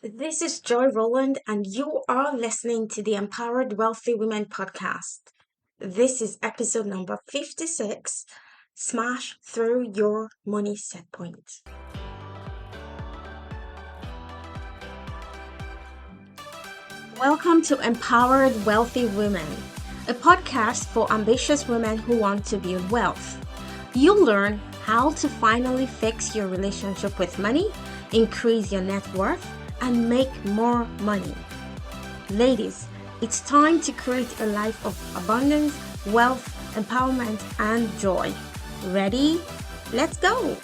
This is Joy Roland, and you are listening to the Empowered Wealthy Women podcast. This is episode number 56, Smash Through Your Money Setpoint. Welcome to Empowered Wealthy Women, a podcast for ambitious women who want to build wealth. You'll learn how to finally fix your relationship with money, increase your net worth, and make more money. Ladies, it's time to create a life of abundance, wealth, empowerment, and joy. Ready? Let's go!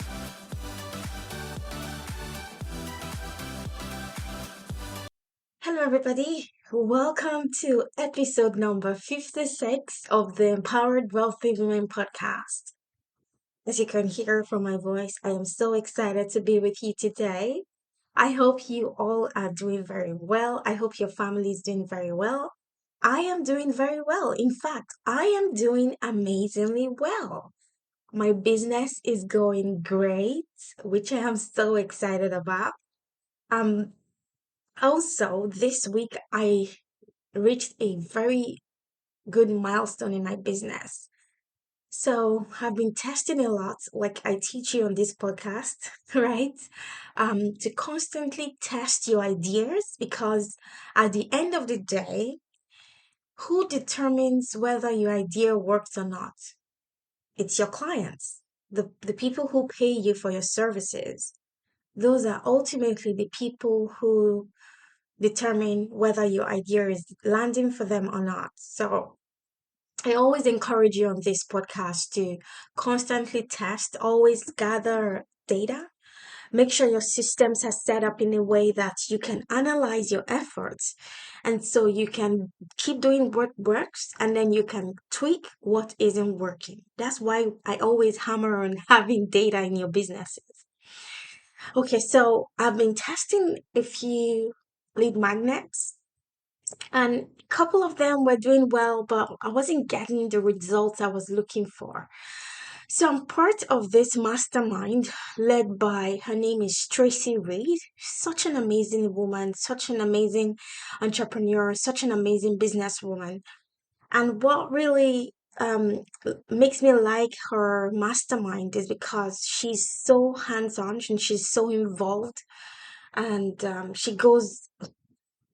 Hello, everybody. Welcome to episode number 56 of the Empowered Wealthy Women podcast. As you can hear from my voice, I am so excited to be with you today. I hope you all are doing very well. I hope your family is doing very well. I am doing very well. In fact, I am doing amazingly well. My business is going great, which I am so excited about. Um, Also, this week I reached a very good milestone in my business. So I've been testing a lot, like I teach you on this podcast, right? To constantly test your ideas because at the end of the day, who determines whether your idea works or not? It's your clients, the people who pay you for your services. Those are ultimately the people who determine whether your idea is landing for them or not. So I always encourage you on this podcast to constantly test, always gather data. Make sure your systems are set up in a way that you can analyze your efforts. And so you can keep doing what works and then you can tweak what isn't working. That's why I always hammer on having data in your businesses. Okay, so I've been testing a few lead magnets and a couple of them were doing well, but I wasn't getting the results I was looking for. So I'm part of this mastermind led by, her name is Tracy Reed. Such an amazing woman, such an amazing entrepreneur, such an amazing businesswoman. And what really makes me like her mastermind is because she's so hands-on and she's so involved, and she goes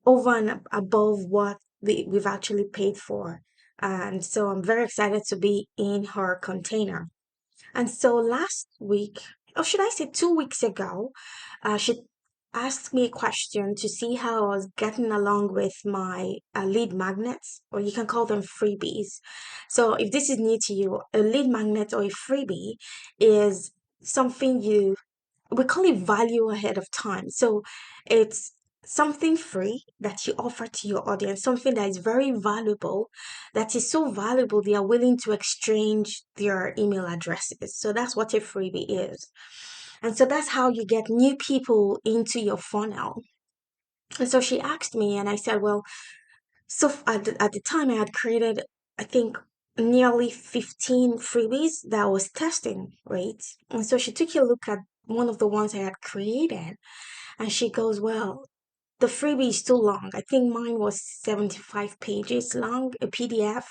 over and above what we've actually paid for. And so I'm very excited to be in her container. And so last week, or should I say 2 weeks ago, she asked me a question to see how I was getting along with my lead magnets, or you can call them freebies. So if this is new to you, a lead magnet or a freebie is something we call it value ahead of time. So it's something free that you offer to your audience, something that is very valuable, that is so valuable they are willing to exchange their email addresses. So that's what a freebie is. And so that's how you get new people into your funnel. And so she asked me, and I said, well, so at the time I had created, I think, nearly 15 freebies that I was testing, right? And so she took a look at one of the ones I had created, and she goes, well, the freebie is too long. I think mine was 75 pages long, a PDF.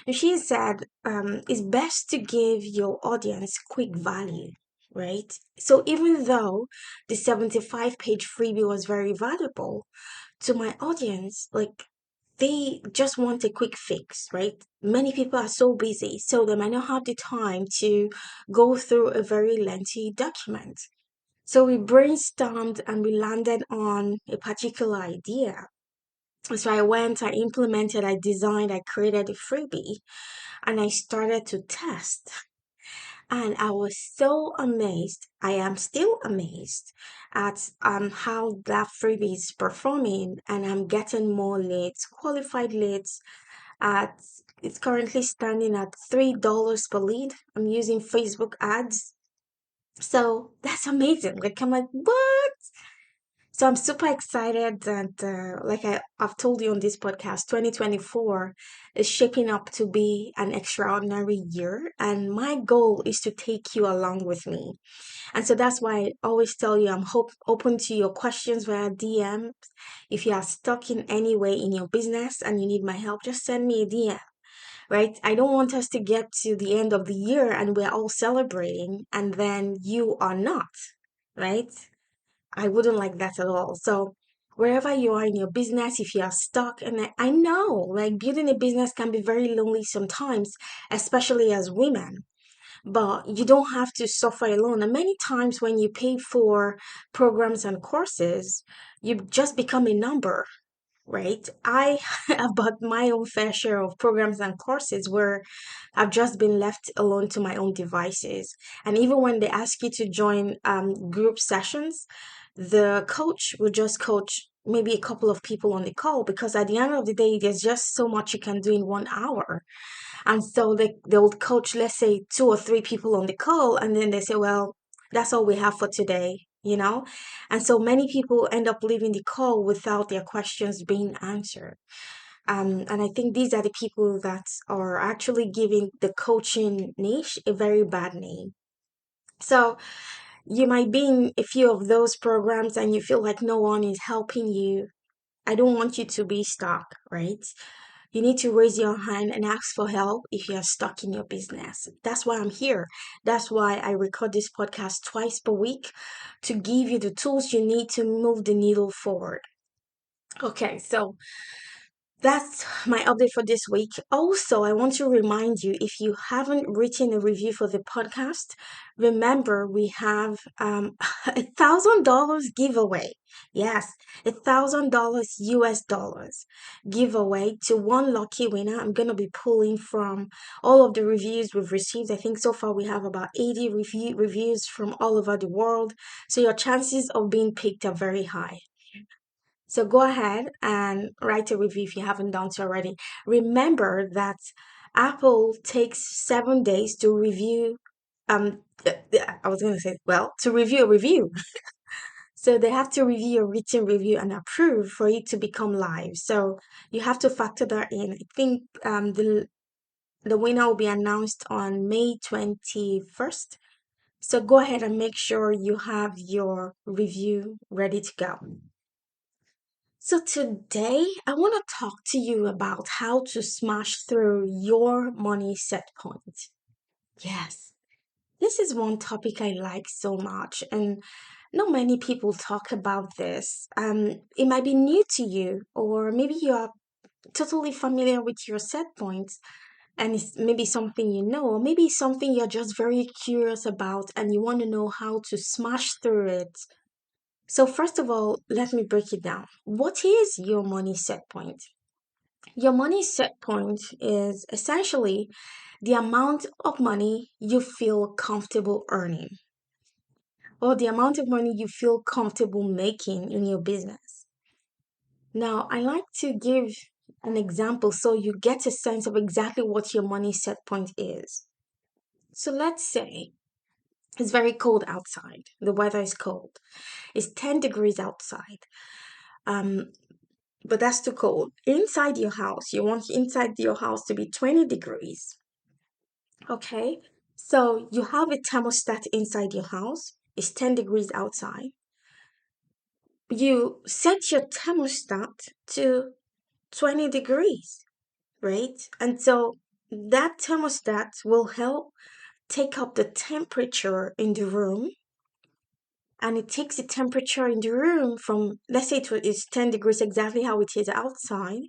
And she said, it's best to give your audience quick value, right? So even though the 75-page freebie was very valuable to my audience, like they just want a quick fix, right? Many people are so busy, so they might not have the time to go through a very lengthy document. So we brainstormed and we landed on a particular idea. So I went, I implemented, I designed, I created a freebie, and I started to test. And I was so amazed. I am still amazed at how that freebie is performing, and I'm getting more leads, qualified leads. At it's currently standing at $3 per lead. I'm using Facebook ads, so that's amazing. Like I'm like, what? So I'm super excited that, I've told you on this podcast, 2024 is shaping up to be an extraordinary year. And my goal is to take you along with me. And so that's why I always tell you open to your questions via DM. If you are stuck in any way in your business and you need my help, just send me a DM, right? I don't want us to get to the end of the year and we're all celebrating and then you are not, right? I wouldn't like that at all. So wherever you are in your business, if you are stuck, and I know like building a business can be very lonely sometimes, especially as women, but you don't have to suffer alone. And many times when you pay for programs and courses, you just become a number, right? I have bought my own fair share of programs and courses where I've just been left alone to my own devices. And even when they ask you to join group sessions, the coach will just coach maybe a couple of people on the call because at the end of the day, there's just so much you can do in 1 hour. And so they'll coach, let's say, two or three people on the call, and then they say, well, that's all we have for today. And so many people end up leaving the call without their questions being answered. And I think these are the people that are actually giving the coaching niche a very bad name. So you might be in a few of those programs and you feel like no one is helping you. I don't want you to be stuck, right? You need to raise your hand and ask for help if you're stuck in your business. That's why I'm here. That's why I record this podcast twice per week to give you the tools you need to move the needle forward. Okay, so that's my update for this week. Also, I want to remind you if you haven't written a review for the podcast, remember we have $1,000 giveaway. Yes, $1,000 US dollars giveaway to one lucky winner. I'm gonna be pulling from all of the reviews we've received. I think so far we have about 80 reviews from all over the world. So your chances of being picked are very high. So go ahead and write a review if you haven't done so already. Remember that Apple takes 7 days to review. I was going to say, well, to review a review. So they have to review a written review and approve for it to become live. So you have to factor that in. I think the winner will be announced on May 21st. So go ahead and make sure you have your review ready to go. So today I want to talk to you about how to smash through your money set point. Yes, this is one topic I like so much, and not many people talk about this. It might be new to you, or maybe you are totally familiar with your set points, and it's maybe something you know, or maybe something you're just very curious about, and you want to know how to smash through it. So, first of all, let me break it down. What is your money set point? Your money set point is essentially the amount of money you feel comfortable earning or the amount of money you feel comfortable making in your business. Now, I like to give an example so you get a sense of exactly what your money set point is. So, let's say it's very cold outside, the weather is cold, it's 10 degrees outside. Um, but that's too cold. Inside your house, you want inside your house to be 20 degrees. Okay. So you have a thermostat inside your house. It's 10 degrees outside. You set your thermostat to 20 degrees, right? And so that thermostat will help take up the temperature in the room, and it takes the temperature in the room from, let's say it's 10 degrees exactly how it is outside.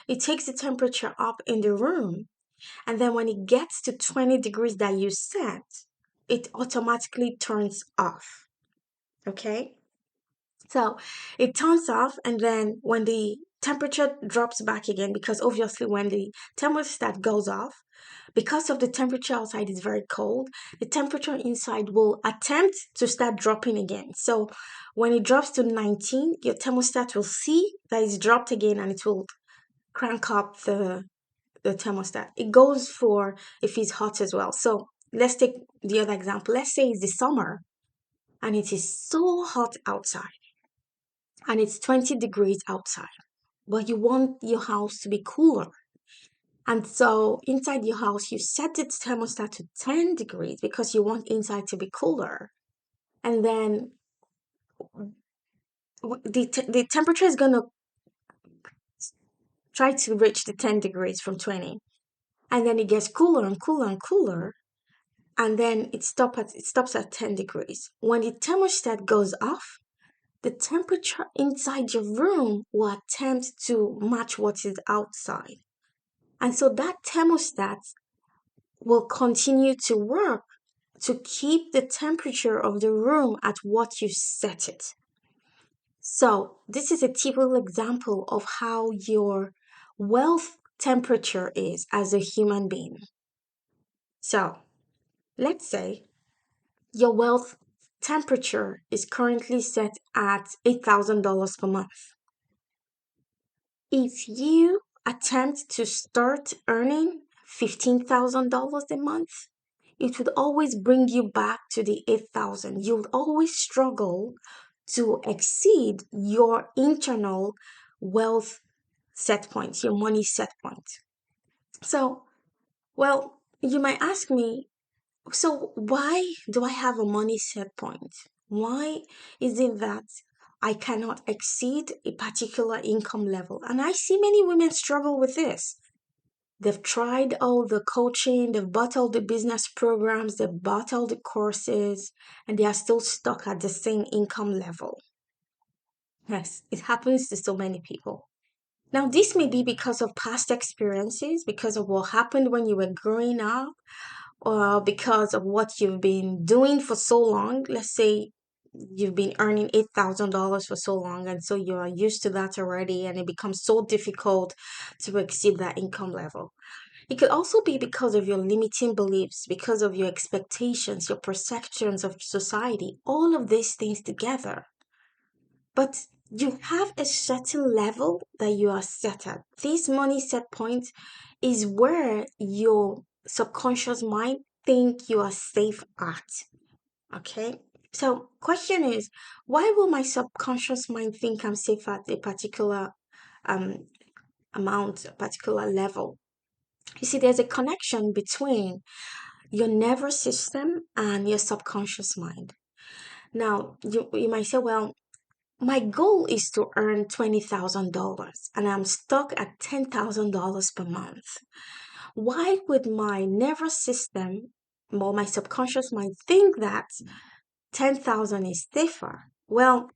It takes the temperature up in the room. And then when it gets to 20 degrees that you set, it automatically turns off. Okay? So it turns off, and then when the temperature drops back again, because obviously when the thermostat goes off, because of the temperature outside is very cold, the temperature inside will attempt to start dropping again. So when it drops to 19, your thermostat will see that it's dropped again and it will crank up the thermostat. It goes for if it's hot as well. So let's take the other example. Let's say it's the summer and it is so hot outside. and it's 20 degrees outside, but you want your house to be cooler. And so inside your house, you set the thermostat to 10 degrees because you want inside to be cooler. And then the temperature is going to try to reach the 10 degrees from 20. And then it gets cooler and cooler and cooler. And then it stops at 10 degrees. When the thermostat goes off, the temperature inside your room will attempt to match what is outside. And so that thermostat will continue to work to keep the temperature of the room at what you set it. So, this is a typical example of how your wealth temperature is as a human being. So, let's say your wealth temperature is currently set at $8,000 per month. If you attempt to start earning $15,000 a month, it would always bring you back to the 8,000. You would always struggle to exceed your internal wealth set point, your money set point. So, well, you might ask me, so why do I have a money set point? Why is it that I cannot exceed a particular income level? And I see many women struggle with this. They've tried all the coaching, they've bought all the business programs, they've bought all the courses, and they are still stuck at the same income level. Yes, it happens to so many people. Now, this may be because of past experiences, because of what happened when you were growing up, or because of what you've been doing for so long. Let's say you've been earning $8,000 for so long, and so you're used to that already, and it becomes so difficult to exceed that income level. It could also be because of your limiting beliefs, because of your expectations, your perceptions of society, all of these things together. But you have a certain level that you are set at. This money set point is where your subconscious mind think you are safe at. Okay? So question is, why will my subconscious mind think I'm safe at a particular um amount, a particular level? You see, there's a connection between your nervous system and your subconscious mind. Now, you might say, well, my goal is to earn $20,000 and I'm stuck at $10,000 per month. Why would my nervous system or my subconscious mind think that 10,000 is safer? Well,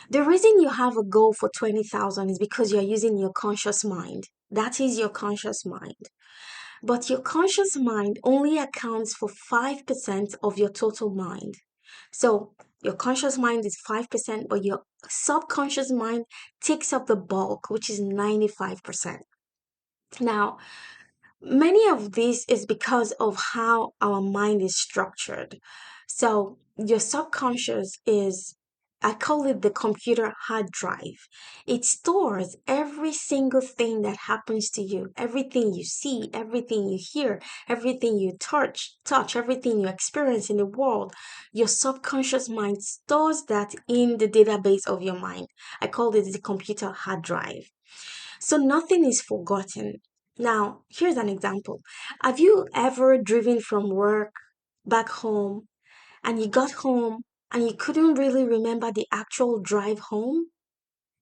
the reason you have a goal for 20,000 is because you're using your conscious mind. That is your conscious mind. But your conscious mind only accounts for 5% of your total mind. So your conscious mind is 5%, but your subconscious mind takes up the bulk, which is 95%. Now, many of this is because of how our mind is structured. So your subconscious is, I call it the computer hard drive. It stores every single thing that happens to you, everything you see, everything you hear, everything you touch, everything you experience in the world. Your subconscious mind stores that in the database of your mind. I call it the computer hard drive. So nothing is forgotten. Now, here's an example. Have you ever driven from work back home and you got home and you couldn't really remember the actual drive home?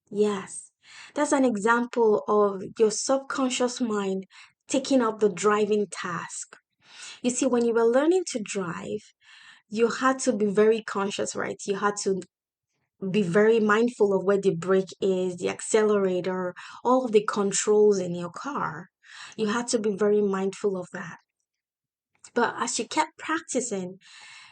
Yes, that's an example of your subconscious mind taking up the driving task. You see, when you were learning to drive, you had to be very conscious, right? You had to be very mindful of where the brake is, the accelerator, all of the controls in your car. You had to be very mindful of that. But as you kept practicing,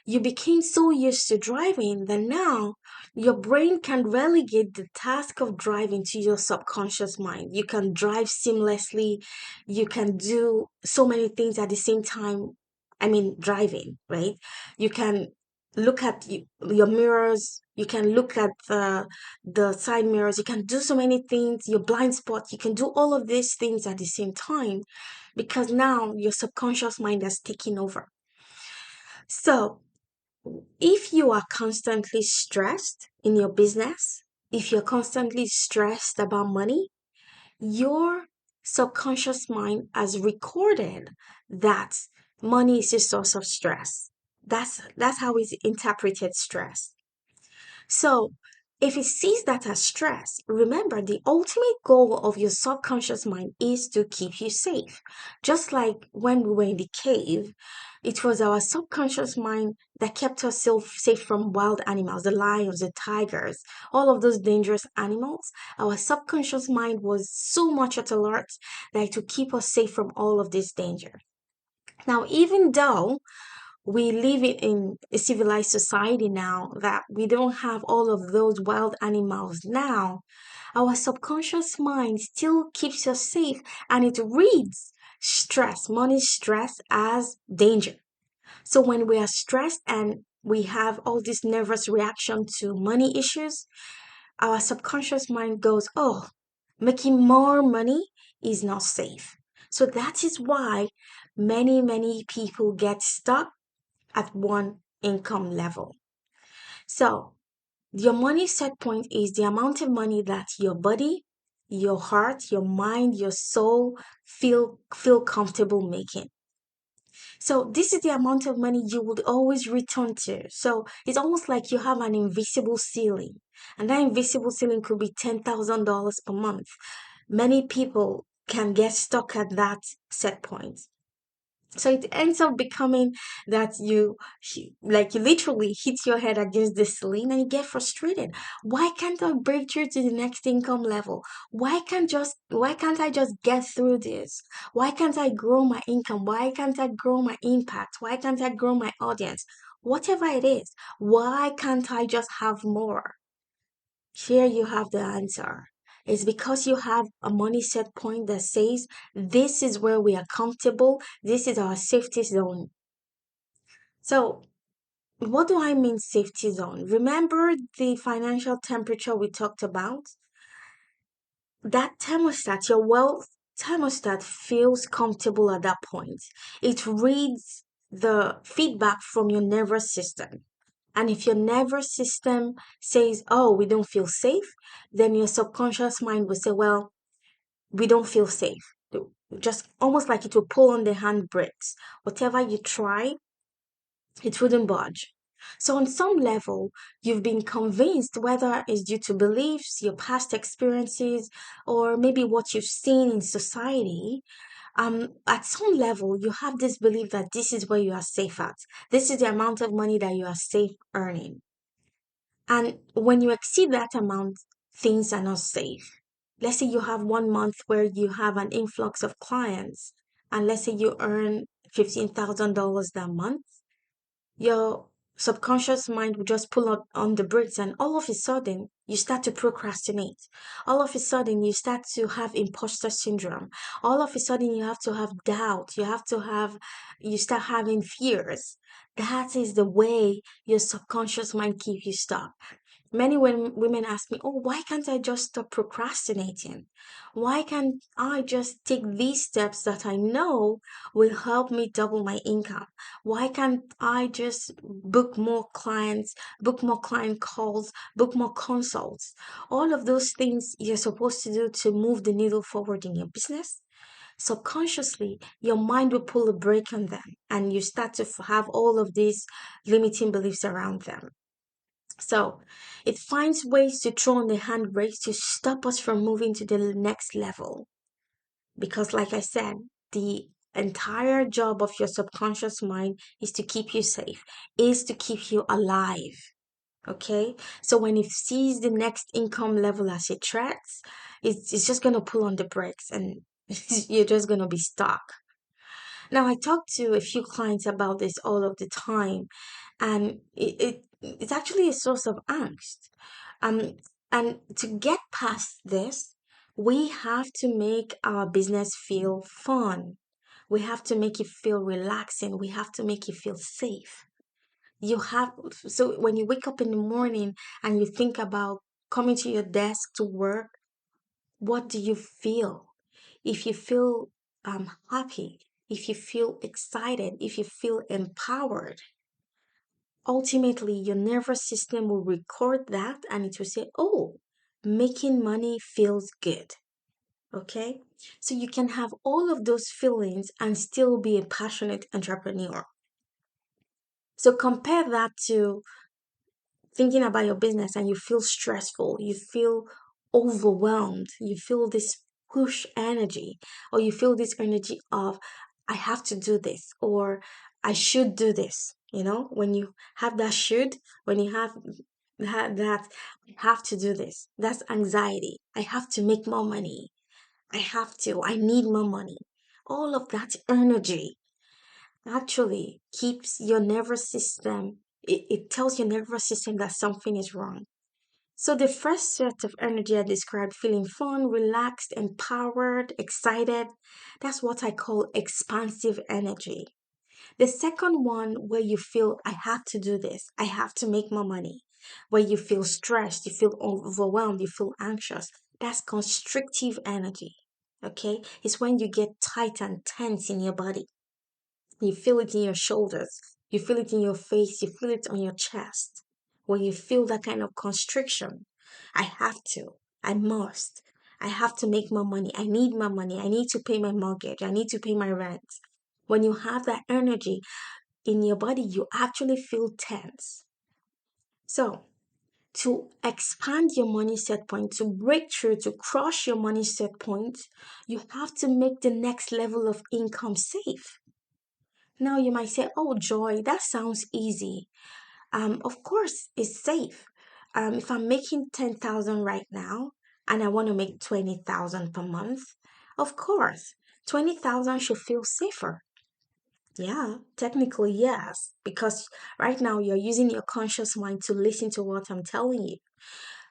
you became so used to driving that now your brain can relegate the task of driving to your subconscious mind. You can drive seamlessly. You can do so many things at the same time. I mean, driving, right? You can look at your mirrors. You can look at the side mirrors. You can do so many things. Your blind spot. You can do all of these things at the same time because now your subconscious mind has taken over. So if you are constantly stressed in your business, if you're constantly stressed about money, your subconscious mind has recorded that money is a source of stress. That's how it's interpreted stress. So, if it sees that as stress, remember the ultimate goal of your subconscious mind is to keep you safe. Just like when we were in the cave, it was our subconscious mind that kept us safe from wild animals, the lions, the tigers, all of those dangerous animals. Our subconscious mind was so much at alert that to keep us safe from all of this danger. Now, even though we live in a civilized society now that we don't have all of those wild animals now, our subconscious mind still keeps us safe and it reads stress, money stress as danger. So when we are stressed and we have all this nervous reaction to money issues, our subconscious mind goes, oh, making more money is not safe. So that is why many people get stuck at one income level. So, your money set point is the amount of money that your body, your heart, your mind, your soul feel comfortable making. So this is the amount of money you will always return to. So it's almost like you have an invisible ceiling. And that invisible ceiling could be $10,000 per month. Many people can get stuck at that set point. So it ends up becoming that like you literally hit your head against the ceiling and you get frustrated. Why can't I break through to the next income level? Why can't I just get through this? Why can't I grow my income? Why can't I grow my impact? Why can't I grow my audience? Whatever it is, why can't I just have more? Here you have the answer. It's because you have a money set point that says this is where we are comfortable, this is our safety zone. So, what do I mean safety zone? Remember the financial temperature we talked about? That thermostat, your wealth thermostat feels comfortable at that point. It reads the feedback from your nervous system. And if your nervous system says, oh, we don't feel safe, then your subconscious mind will say, well, we don't feel safe. Just almost like it will pull on the handbrakes. Whatever you try, it wouldn't budge. So, on some level, you've been convinced, whether it's due to beliefs, your past experiences, or maybe what you've seen in society. At some level, you have this belief that this is where you are safe at. This is the amount of money that you are safe earning. And when you exceed that amount, things are not safe. Let's say you have 1 month where you have an influx of clients, and let's say you earn $15,000 that month, your subconscious mind will just pull up on the brakes, and all of a sudden, you start to procrastinate. All of a sudden, you start to have imposter syndrome. All of a sudden, you have to have doubt. You start having fears. That is the way your subconscious mind keeps you stuck. Many women ask me, oh, why can't I just stop procrastinating? Why can't I just take these steps that I know will help me double my income? Why can't I just book more client calls, book more consults? All of those things you're supposed to do to move the needle forward in your business. Subconsciously, your mind will pull a brake on them and you start to have all of these limiting beliefs around them. So it finds ways to throw on the handbrakes to stop us from moving to the next level. Because, like I said, the entire job of your subconscious mind is to keep you safe, is to keep you alive. Okay? So when it sees the next income level as it tracks, it's just going to pull on the brakes and you're just going to be stuck. Now, I talk to a few clients about this all of the time, and it's actually a source of angst. Um, and to get past this, we have to make our business feel fun. We have to make it feel relaxing. We have to make it feel safe. So when you wake up in the morning and you think about coming to your desk to work, what do you feel? If you feel happy, if you feel excited, if you feel empowered, ultimately your nervous system will record that and it will say, oh, making money feels good. Okay? So you can have all of those feelings and still be a passionate entrepreneur. So compare that to thinking about your business and you feel stressful, you feel overwhelmed, you feel this push energy, or you feel this energy of, I have to do this, or I should do this. When you have that should, when you have that, I have to do this, that's anxiety. I have to make more money. I need more money. All of that energy actually keeps your nervous system, it tells your nervous system that something is wrong. So the first set of energy I described, feeling fun, relaxed, empowered, excited, that's what I call expansive energy. The second one, where you feel, I have to do this, I have to make more money, where you feel stressed, you feel overwhelmed, you feel anxious, that's constrictive energy. Okay, it's when you get tight and tense in your body. You feel it in your shoulders. You feel it in your face. You feel it on your chest. When you feel that kind of constriction, I have to. I must. I have to make more money. I need more money. I need to pay my mortgage. I need to pay my rent. When you have that energy in your body, you actually feel tense. So, to expand your money set point, to break through, to crush your money set point, you have to make the next level of income safe. Now you might say, "Oh, Joy, that sounds easy." Of course, it's safe. If I'm making 10,000 right now and I want to make 20,000 per month, of course, 20,000 should feel safer. Yeah, technically, yes, because right now you're using your conscious mind to listen to what I'm telling you.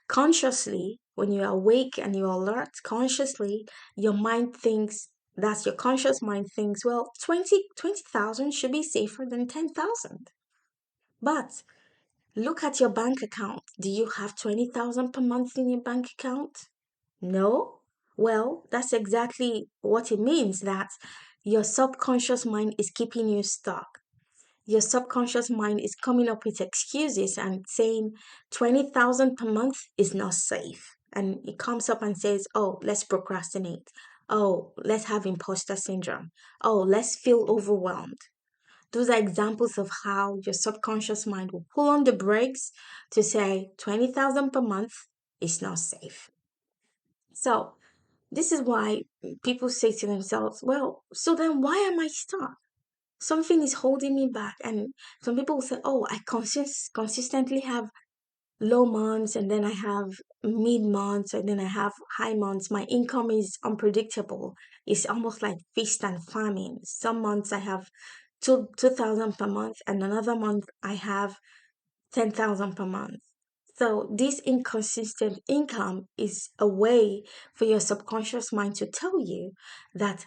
Consciously, when you're awake and you're alert, consciously, your mind thinks, that's your conscious mind thinks, well, 20,000 should be safer than 10,000. But look at your bank account. Do you have 20,000 per month in your bank account? No? Well, that's exactly what it means, that your subconscious mind is keeping you stuck. Your subconscious mind is coming up with excuses and saying 20,000 per month is not safe. And it comes up and says, oh, let's procrastinate. Oh, let's have imposter syndrome. Oh, let's feel overwhelmed. Those are examples of how your subconscious mind will pull on the brakes to say 20,000 per month is not safe. So, this is why people say to themselves, well, so then why am I stuck? Something is holding me back. And some people will say, oh, I consistently have low months, and then I have mid months, and then I have high months. My income is unpredictable. It's almost like feast and famine. Some months I have 2,000 per month, and another month I have 10,000 per month. So this inconsistent income is a way for your subconscious mind to tell you that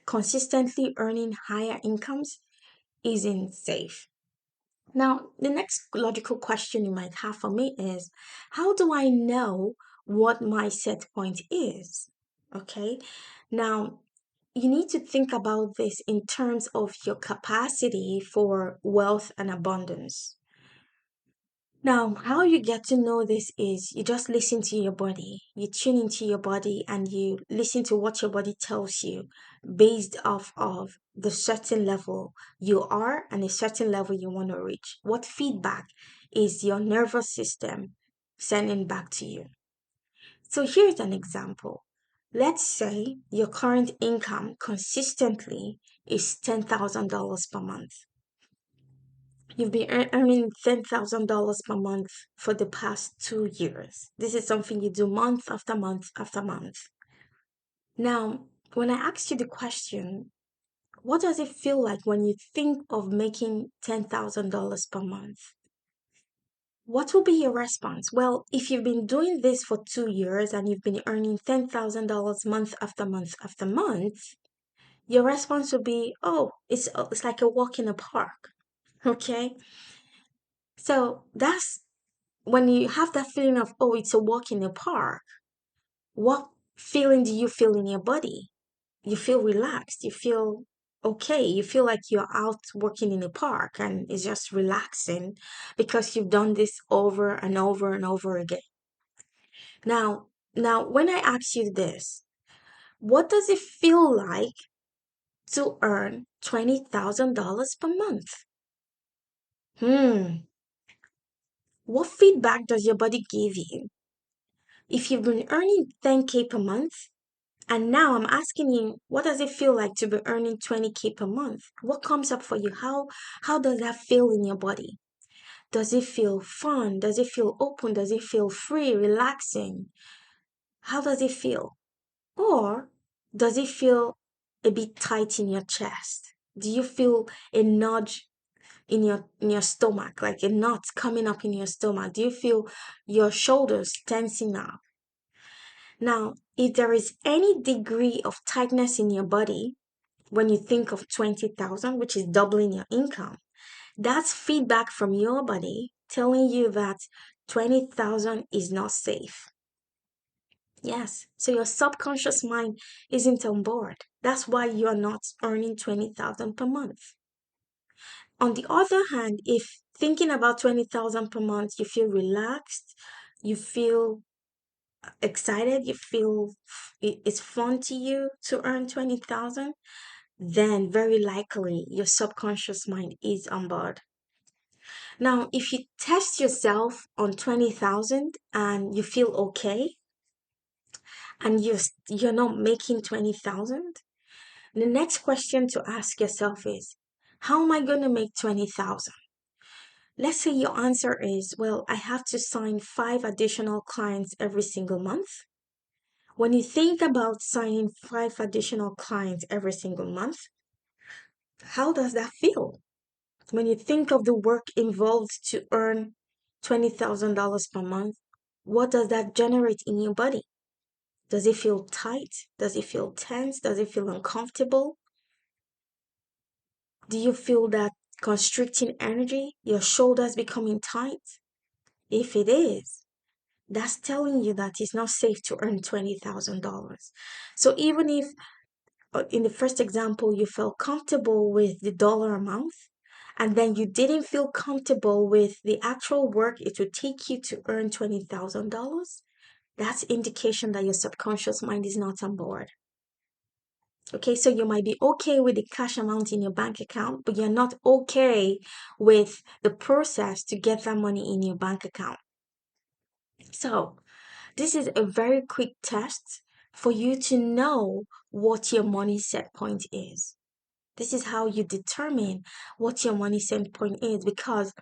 consistently earning higher incomes isn't safe. Now, the next logical question you might have for me is, how do I know what my set point is? Okay. Now, you need to think about this in terms of your capacity for wealth and abundance. Now, how you get to know this is you just listen to your body. You tune into your body and you listen to what your body tells you based off of the certain level you are and a certain level you want to reach. What feedback is your nervous system sending back to you? So here's an example. Let's say your current income consistently is $10,000 per month. You've been earning $10,000 per month for the past 2 years. This is something you do month after month after month. Now, when I asked you the question, what does it feel like when you think of making $10,000 per month? What will be your response? Well, if you've been doing this for 2 years and you've been earning $10,000 month after month after month, your response would be, oh, it's like a walk in the park. Okay? So that's when you have that feeling of, oh, it's a walk in the park. What feeling do you feel in your body? You feel relaxed. You feel okay. You feel like you're out working in a park and it's just relaxing because you've done this over and over and over again. Now, when I ask you this, what does it feel like to earn $20,000 per month? Hmm, what feedback does your body give you? If you've been earning 10K per month, and now I'm asking you, what does it feel like to be earning 20K per month? What comes up for you? How does that feel in your body? Does it feel fun? Does it feel open? Does it feel free, relaxing? How does it feel? Or does it feel a bit tight in your chest? Do you feel a nudge in your stomach, like a knot coming up in your stomach? Do you feel your shoulders tensing up? Now, if there is any degree of tightness in your body when you think of 20,000, which is doubling your income, that's feedback from your body telling you that 20,000 is not safe. Yes, so your subconscious mind isn't on board. That's why you are not earning 20,000 per month. On the other hand, if thinking about 20,000 per month, you feel relaxed, you feel excited, you feel it's fun to you to earn 20,000, then very likely your subconscious mind is on board. Now, if you test yourself on 20,000 and you feel okay and you're not making 20,000, the next question to ask yourself is, how am I going to make 20,000? Let's say your answer is, well, I have to sign 5 additional clients every single month. When you think about signing 5 additional clients every single month, how does that feel? When you think of the work involved to earn $20,000 per month, what does that generate in your body? Does it feel tight? Does it feel tense? Does it feel uncomfortable? Do you feel that constricting energy, your shoulders becoming tight? If it is, that's telling you that it's not safe to earn $20,000. So even if in the first example you felt comfortable with the dollar amount, and then you didn't feel comfortable with the actual work it would take you to earn $20,000, that's indication that your subconscious mind is not on board. Okay, so you might be okay with the cash amount in your bank account, but you're not okay with the process to get that money in your bank account. So, this is a very quick test for you to know what your money set point is. This is how you determine what your money set point is, because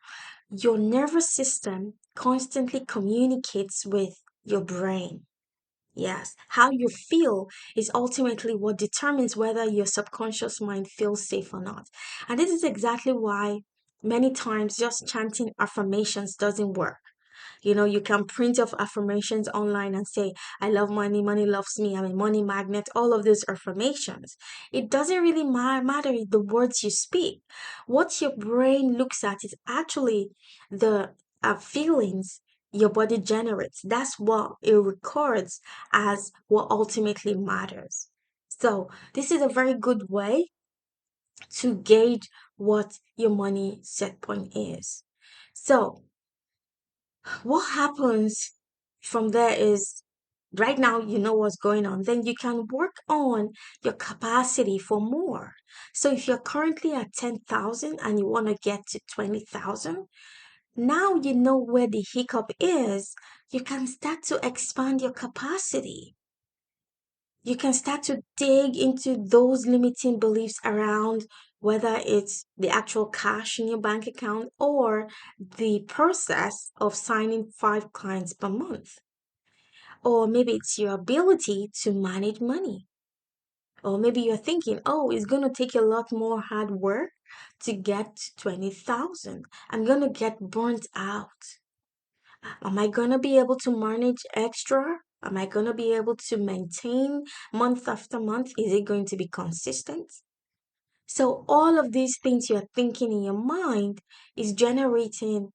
your nervous system constantly communicates with your brain. Yes, how you feel is ultimately what determines whether your subconscious mind feels safe or not. And this is exactly why many times just chanting affirmations doesn't work. You can print off affirmations online and say, I love money, money loves me, I'm a money magnet, all of those affirmations. It doesn't really matter the words you speak. What your brain looks at is actually the feelings your body generates. That's what it records as what ultimately matters. So, this is a very good way to gauge what your money set point is. So, what happens from there is right now you know what's going on, then you can work on your capacity for more. So if you're currently at 10,000 and you want to get to 20,000, now you know where the hiccup is. You can start to expand your capacity. You can start to dig into those limiting beliefs around whether it's the actual cash in your bank account or the process of signing 5 clients per month. Or maybe it's your ability to manage money. Or maybe you're thinking, oh, it's going to take a lot more hard work to get to 20,000. I'm going to get burnt out. Am I going to be able to manage extra? Am I going to be able to maintain month after month? Is it going to be consistent? So, all of these things you're thinking in your mind is generating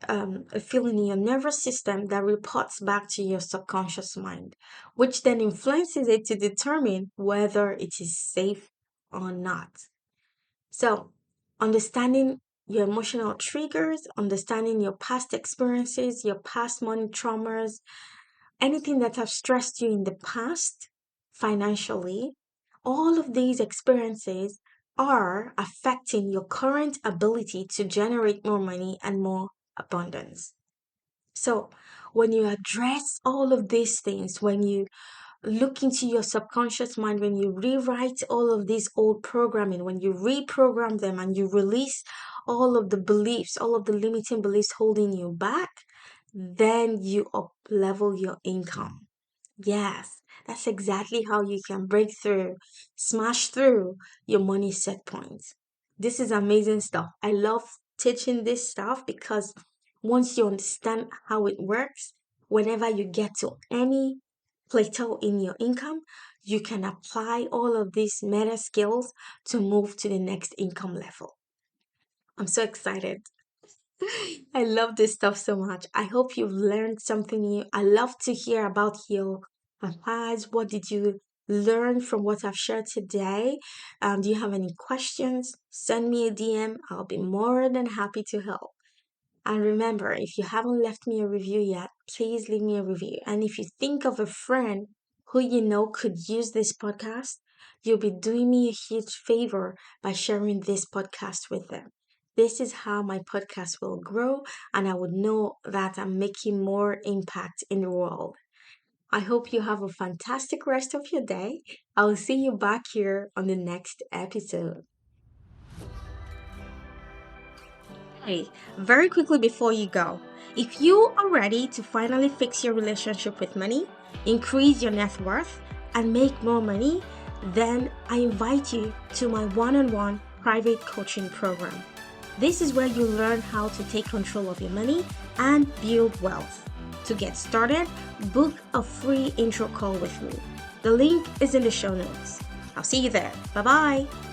a feeling in your nervous system that reports back to your subconscious mind, which then influences it to determine whether it is safe or not. So, understanding your emotional triggers, understanding your past experiences, your past money traumas, anything that have stressed you in the past financially, all of these experiences are affecting your current ability to generate more money and more abundance. So, when you address all of these things, when you look into your subconscious mind, when you rewrite all of this old programming, when you reprogram them and you release all of the beliefs, all of the limiting beliefs holding you back, then you up level your income. Yes, that's exactly how you can break through, smash through your money set points. This is amazing stuff. I love teaching this stuff because once you understand how it works, whenever you get to any plateau in your income, you can apply all of these meta skills to move to the next income level. I'm so excited. I love this stuff so much. I hope you've learned something new. I love to hear about your advice. What did you learn from what I've shared today? Do you have any questions? Send me a DM. I'll be more than happy to help. And remember, if you haven't left me a review yet, please leave me a review. And if you think of a friend who you know could use this podcast, you'll be doing me a huge favor by sharing this podcast with them. This is how my podcast will grow, and I would know that I'm making more impact in the world. I hope you have a fantastic rest of your day. I'll see you back here on the next episode. Hey, very quickly before you go, if you are ready to finally fix your relationship with money, increase your net worth, and make more money, then I invite you to my one-on-one private coaching program. This is where you learn how to take control of your money and build wealth. To get started, book a free intro call with me. The link is in the show notes. I'll see you there. Bye-bye.